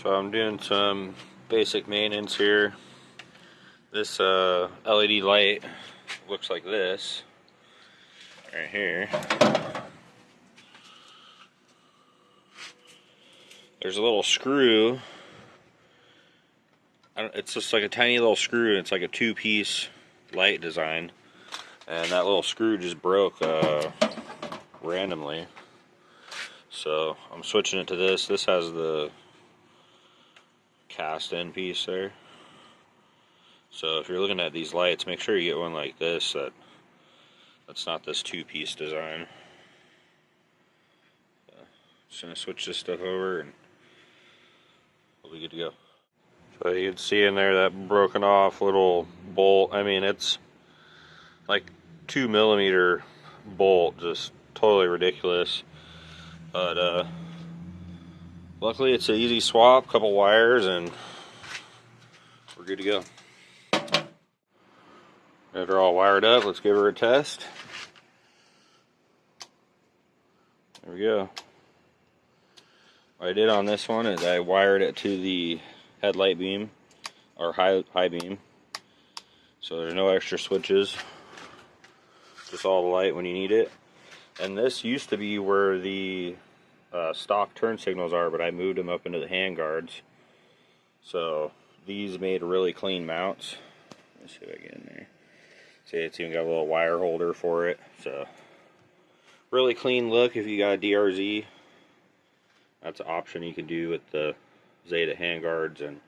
So I'm doing some basic maintenance here. This LED light looks like this right here. There's a little screw. It's just like a tiny little screw. It's like a two-piece light design, and that little screw just broke randomly. So I'm switching it to this. This has the cast in piece there. So if you're looking at these lights, make sure you get one like this that's not this two-piece design. Just gonna switch this stuff over and we'll be good to go. So you can see in there that broken off little bolt. I mean, it's like 2mm bolt, just totally ridiculous. But luckily it's an easy swap, couple wires, and we're good to go. Got her all wired up. Let's give her a test. There we go. What I did on this one is I wired it to the headlight beam, or high beam. So there's no extra switches. Just all the light when you need it. And this used to be where the stock turn signals are, but I moved them up into the hand guards. So these made really clean mounts. Let's see if I get in there. See, it's even got a little wire holder for it. So really clean look if you got a DRZ. That's an option you can do with the Zeta handguards and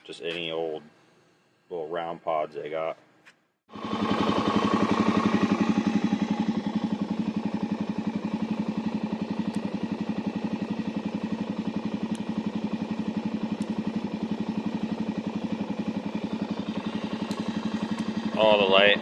just any old little round pods they got. All the light